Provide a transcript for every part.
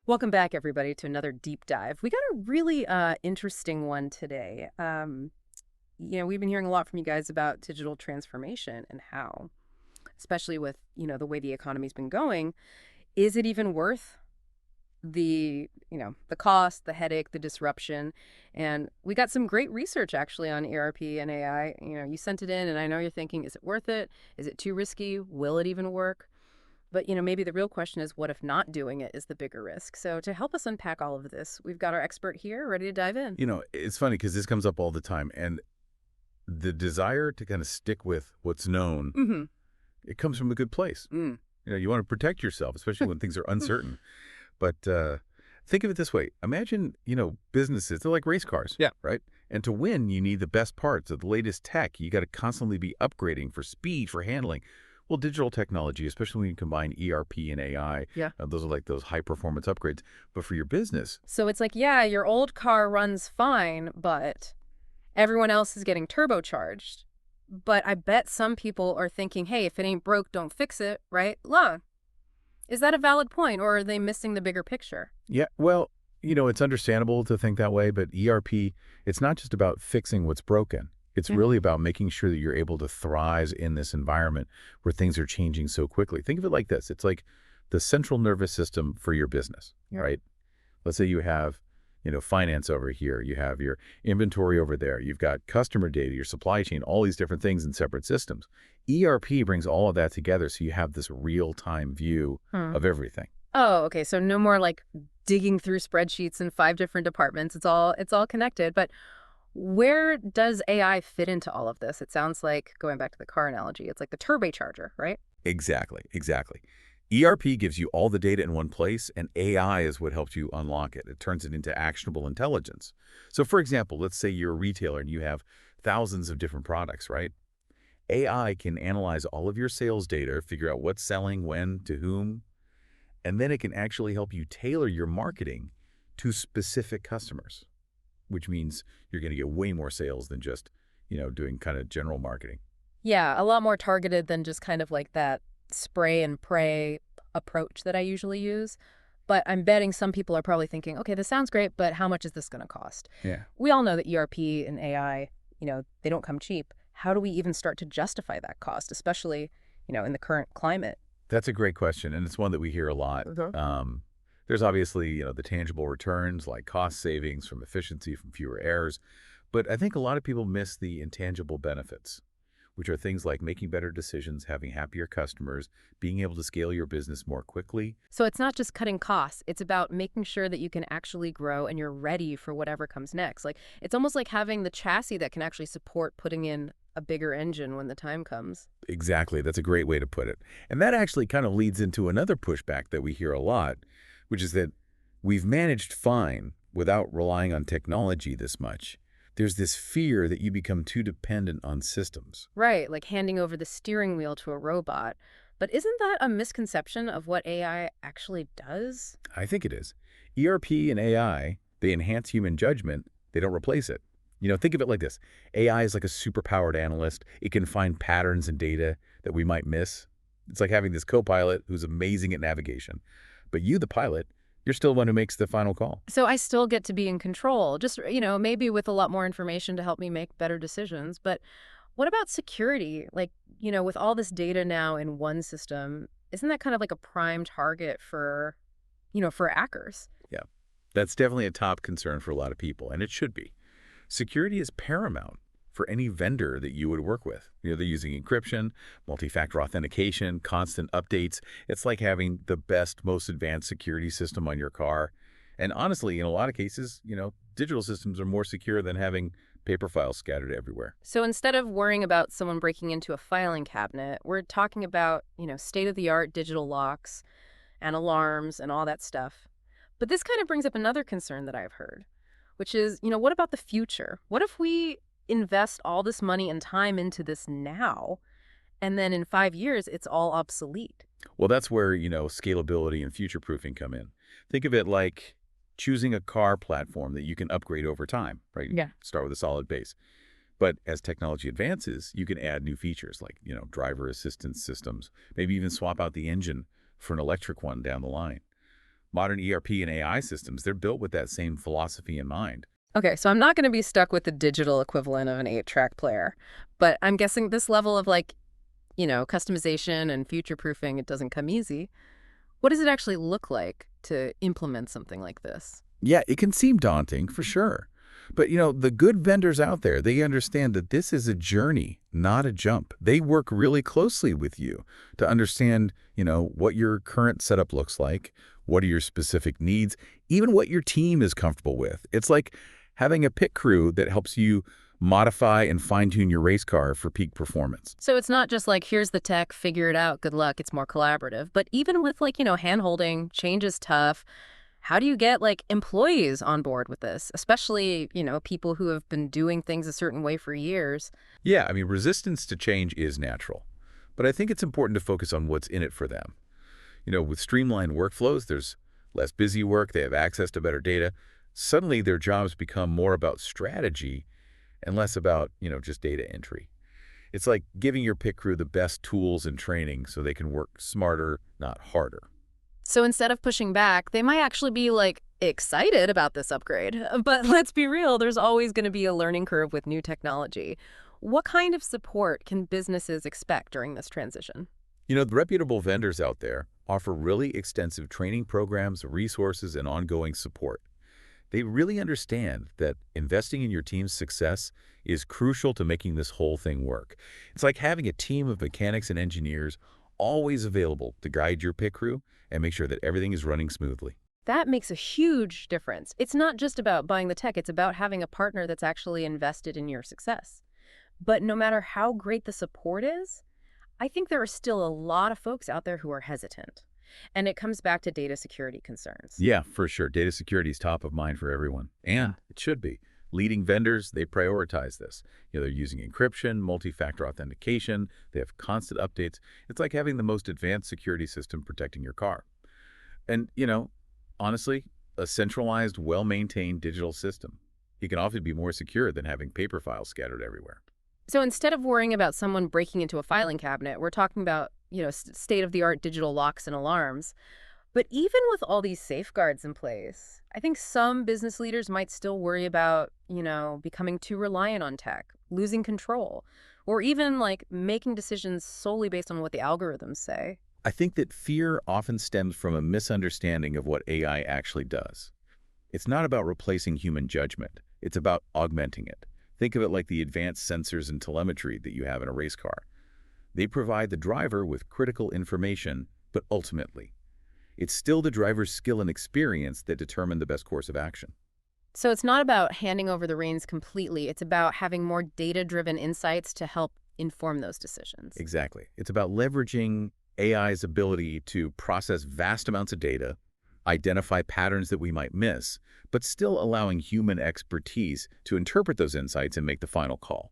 Welcome back, everybody, to another deep dive. We got a really interesting one today. We've been hearing a lot from you guys about digital transformation and how, especially with, the way the economy's been going, is it even worth the cost, the headache, the disruption? And we got some great research actually on ERP and AI. You sent it in and I know you're thinking, is it worth it? Is it too risky? Will it even work? But, maybe the real question is what if not doing it is the bigger risk? So to help us unpack all of this, we've got our expert here ready to dive in. It's funny because this comes up all the time, and the desire to kind of stick with what's known, Mm-hmm. it comes from a good place. Mm. You want to protect yourself, especially when things are uncertain. But think of it this way. Imagine, businesses, they're like race cars, Yeah. right? And to win, you need the best parts of the latest tech. You got to constantly be upgrading for speed, for handling. Well, digital technology, especially when you combine ERP and AI, Yeah. those are like those high-performance upgrades. But for your business, So it's like, yeah, your old car runs fine, but everyone else is getting turbocharged. But I bet some people are thinking, hey, if it ain't broke, don't fix it, right? Long. Is that a valid point, or are they missing the bigger picture? yeah, well, it's understandable to think that way, but ERP, it's not just about fixing what's broken. It's Yeah. really about making sure that you're able to thrive in this environment where things are changing so quickly. Think of it like this. It's like the central nervous system for your business, Yeah. right? Let's say you have, finance over here. You have your inventory over there. You've got customer data, your supply chain, all these different things in separate systems. ERP brings all of that together so you have this real-time view Hmm. of everything. Oh, okay. So no more like digging through spreadsheets in five different departments. It's all connected. But where does AI fit into all of this? It sounds like, going back to the car analogy, it's like the turbocharger, right? Exactly, exactly. ERP gives you all the data in one place, and AI is what helps you unlock it. It turns it into actionable intelligence. So for example, let's say you're a retailer and you have thousands of different products, right? AI can analyze all of your sales data, figure out what's selling, when, to whom, and then it can actually help you tailor your marketing to specific customers, which means you're going to get way more sales than just, doing kind of general marketing. Yeah, a lot more targeted than just kind of like that spray and pray approach that I usually use. But I'm betting some people are probably thinking, okay, this sounds great, but how much is this going to cost? Yeah. We all know that ERP and AI, they don't come cheap. How do we even start to justify that cost, especially, in the current climate? That's a great question, and it's one that we hear a lot. There's obviously, the tangible returns like cost savings from efficiency, from fewer errors, but I think a lot of people miss the intangible benefits, which are things like making better decisions, having happier customers, being able to scale your business more quickly. So it's not just cutting costs. It's about making sure that you can actually grow and you're ready for whatever comes next. Like it's almost like having the chassis that can actually support putting in a bigger engine when the time comes. Exactly, that's a great way to put it. And that actually kind of leads into another pushback that we hear a lot, which is that we've managed fine without relying on technology this much. There's this fear that you become too dependent on systems. Right, like handing over the steering wheel to a robot. But isn't that a misconception of what AI actually does? I think it is. ERP and AI, they enhance human judgment. They don't replace it. Think of it like this. AI is like a superpowered analyst. It can find patterns in data that we might miss. It's like having this co-pilot who's amazing at navigation. But you, the pilot, you're still the one who makes the final call. So I still get to be in control, just, maybe with a lot more information to help me make better decisions. But what about security? Like, with all this data now in one system, isn't that kind of like a prime target for hackers? Yeah, that's definitely a top concern for a lot of people, and it should be. Security is paramount for any vendor that you would work with. They're using encryption, multi-factor authentication, constant updates. It's like having the best, most advanced security system on your car. And honestly, in a lot of cases, digital systems are more secure than having paper files scattered everywhere. So instead of worrying about someone breaking into a filing cabinet, we're talking about, state-of-the-art digital locks and alarms and all that stuff. But this kind of brings up another concern that I've heard, which is, what about the future? What if we invest all this money and time into this now, and then in 5 years, it's all obsolete? Well, that's where, scalability and future-proofing come in. Think of it like choosing a car platform that you can upgrade over time, right? Yeah. Start with a solid base. But as technology advances, you can add new features like, driver assistance systems, maybe even swap out the engine for an electric one down the line. Modern ERP and AI systems, they're built with that same philosophy in mind. Okay, so I'm not going to be stuck with the digital equivalent of an 8-track player, but I'm guessing this level of customization and future-proofing, it doesn't come easy. What does it actually look like to implement something like this? Yeah, it can seem daunting for sure. But, the good vendors out there, they understand that this is a journey, not a jump. They work really closely with you to understand, what your current setup looks like, what are your specific needs, even what your team is comfortable with. It's like having a pit crew that helps you modify and fine-tune your race car for peak performance. So it's not just like, here's the tech, figure it out, good luck, it's more collaborative. But even with hand-holding, change is tough. How do you get employees on board with this, especially, people who have been doing things a certain way for years? Yeah, I mean, resistance to change is natural. But I think it's important to focus on what's in it for them. With streamlined workflows, there's less busy work, they have access to better data. Suddenly, their jobs become more about strategy and less about, just data entry. It's like giving your pit crew the best tools and training so they can work smarter, not harder. So instead of pushing back, they might actually be excited about this upgrade. But let's be real, there's always going to be a learning curve with new technology. What kind of support can businesses expect during this transition? The reputable vendors out there offer really extensive training programs, resources, and ongoing support. They really understand that investing in your team's success is crucial to making this whole thing work. It's like having a team of mechanics and engineers always available to guide your pit crew and make sure that everything is running smoothly. That makes a huge difference. It's not just about buying the tech, it's about having a partner that's actually invested in your success. But no matter how great the support is, I think there are still a lot of folks out there who are hesitant. And it comes back to data security concerns. Yeah, for sure. Data security is top of mind for everyone, and it should be. Leading vendors, they prioritize this. They're using encryption, multi-factor authentication. They have constant updates. It's like having the most advanced security system protecting your car. And, honestly, a centralized, well-maintained digital system, it can often be more secure than having paper files scattered everywhere. So instead of worrying about someone breaking into a filing cabinet, we're talking about, state-of-the-art digital locks and alarms. But even with all these safeguards in place, I think some business leaders might still worry about, becoming too reliant on tech, losing control, or even making decisions solely based on what the algorithms say. I think that fear often stems from a misunderstanding of what AI actually does. It's not about replacing human judgment. It's about augmenting it. Think of it like the advanced sensors and telemetry that you have in a race car. They provide the driver with critical information, but ultimately, it's still the driver's skill and experience that determine the best course of action. So it's not about handing over the reins completely. It's about having more data-driven insights to help inform those decisions. Exactly. It's about leveraging AI's ability to process vast amounts of data, identify patterns that we might miss, but still allowing human expertise to interpret those insights and make the final call.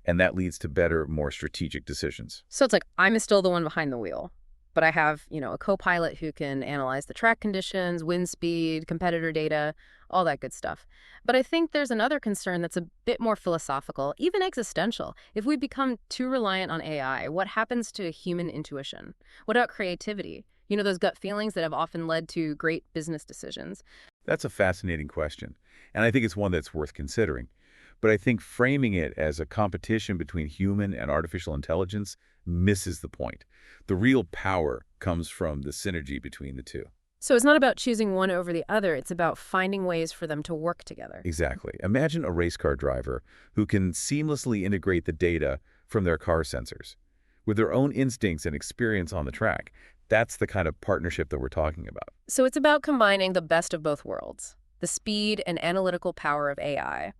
And that leads to better, more strategic decisions. So it's like I'm still the one behind the wheel, but I have, a co-pilot who can analyze the track conditions, wind speed, competitor data, all that good stuff. But I think there's another concern that's a bit more philosophical, even existential. If we become too reliant on AI, what happens to human intuition? What about creativity? Those gut feelings that have often led to great business decisions. That's a fascinating question, and I think it's one that's worth considering. But I think framing it as a competition between human and artificial intelligence misses the point. The real power comes from the synergy between the two. So it's not about choosing one over the other. It's about finding ways for them to work together. Exactly. Imagine a race car driver who can seamlessly integrate the data from their car sensors with their own instincts and experience on the track. That's the kind of partnership that we're talking about. So it's about combining the best of both worlds, the speed and analytical power of AI,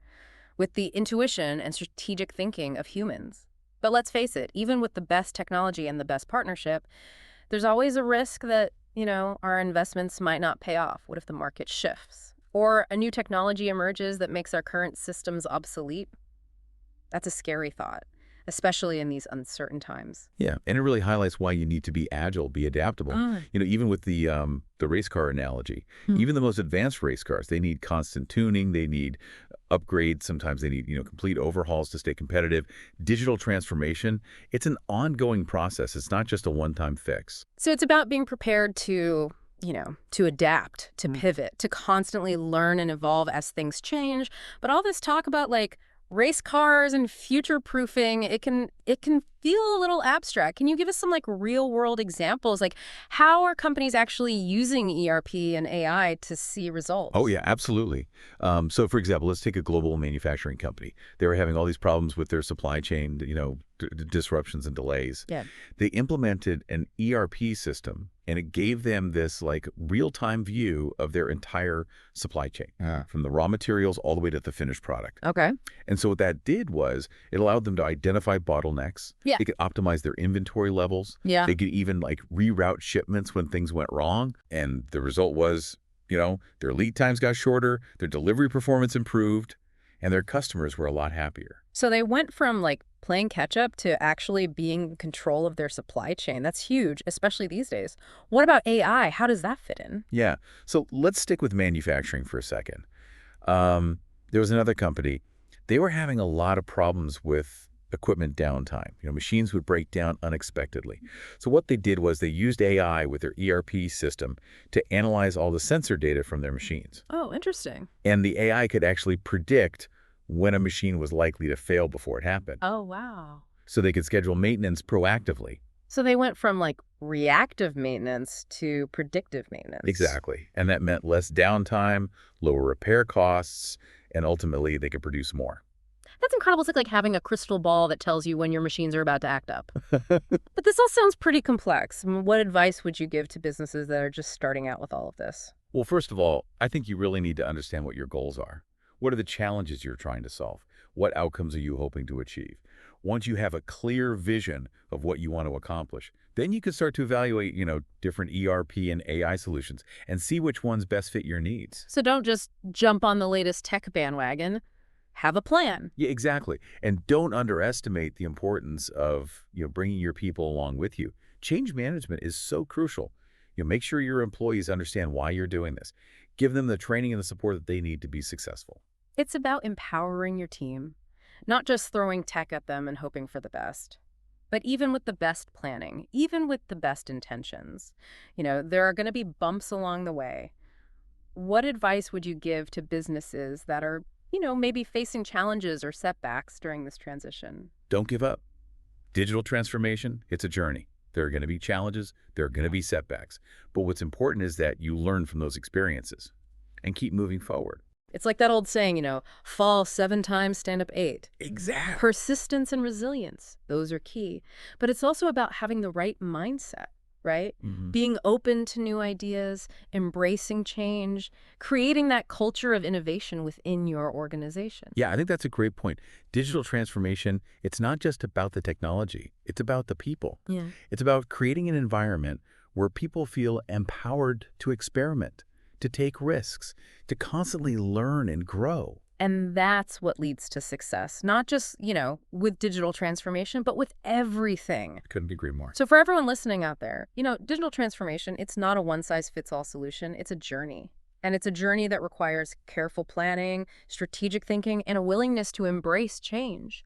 with the intuition and strategic thinking of humans. But let's face it, even with the best technology and the best partnership, there's always a risk that, our investments might not pay off. What if the market shifts? Or a new technology emerges that makes our current systems obsolete? That's a scary thought, especially in these uncertain times. Yeah, and it really highlights why you need to be agile, be adaptable. Even with the race car analogy, even the most advanced race cars, they need constant tuning, they need upgrades, sometimes they need, complete overhauls to stay competitive. Digital transformation, it's an ongoing process. It's not just a one-time fix. So it's about being prepared to, to adapt, to pivot, to constantly learn and evolve as things change. But all this talk about like race cars and future proofing, it can feel a little abstract. Can you give us some like real world examples? Like how are companies actually using ERP and AI to see Oh, results? yeah, absolutely. So, for example, let's take a global manufacturing company. They were having all these problems with their supply chain, disruptions and delays. Yeah. They implemented an ERP system, and it gave them this like real-time view of their entire supply chain, from the raw materials all the way to the finished product. Okay. And so what that did was it allowed them to identify bottlenecks. Yeah. They could optimize their inventory levels. Yeah. They could even like reroute shipments when things went wrong. And the result was, their lead times got shorter, their delivery performance improved, and their customers were a lot happier. So they went from like playing catch up to actually being in control of their supply chain. That's huge, especially these days. What about AI? How does that fit in? Yeah. So let's stick with manufacturing for a second. There was another company. They were having a lot of problems with equipment downtime. Machines would break down unexpectedly. So what they did was they used AI with their ERP system to analyze all the sensor data from their machines. Oh, interesting. And the AI could actually predict when a machine was likely to fail before it happened. Oh, wow. So they could schedule maintenance proactively. So they went from like reactive maintenance to predictive maintenance. Exactly. And that meant less downtime, lower repair costs, and ultimately they could produce more. That's incredible. It's like having a crystal ball that tells you when your machines are about to act up. But this all sounds pretty complex. What advice would you give to businesses that are just starting out with all of this? Well, first of all, I think you really need to understand what your goals are. What are the challenges you're trying to solve? What outcomes are you hoping to achieve? Once you have a clear vision of what you want to accomplish, then you can start to evaluate, different ERP and AI solutions and see which ones best fit your needs. So don't just jump on the latest tech bandwagon. Have a plan. Yeah, exactly. And don't underestimate the importance of, bringing your people along with you. Change management is so crucial. Make sure your employees understand why you're doing this. Give them the training and the support that they need to be successful. It's about empowering your team, not just throwing tech at them and hoping for the best. But even with the best planning, even with the best intentions, there are going to be bumps along the way. What advice would you give to businesses that are, maybe facing challenges or setbacks during this transition? Don't give up. Digital transformation, it's a journey. There are going to be challenges. There are going to be setbacks. But what's important is that you learn from those experiences and keep moving forward. It's like that old saying, fall 7 times, stand up 8. Exactly. Persistence and resilience, those are key. But it's also about having the right mindset, right? Being open to new ideas, embracing change, creating that culture of innovation within your organization. Yeah, I think that's a great point. Digital transformation, it's not just about the technology. It's about the people. Yeah. It's about creating an environment where people feel empowered to experiment, to take risks, to constantly learn and grow. And that's what leads to success, not just, with digital transformation, but with everything. Couldn't agree more. So for everyone listening out there, digital transformation, it's not a one-size-fits-all solution. It's a journey. And it's a journey that requires careful planning, strategic thinking, and a willingness to embrace change.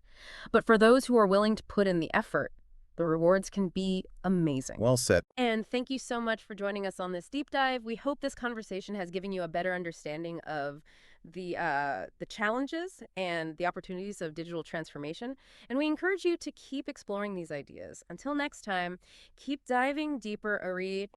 But for those who are willing to put in the effort, the rewards can be amazing. Well said. And thank you so much for joining us on this deep dive. We hope this conversation has given you a better understanding of the challenges and the opportunities of digital transformation. And we encourage you to keep exploring these ideas. Until next time, keep diving deeper, Ari.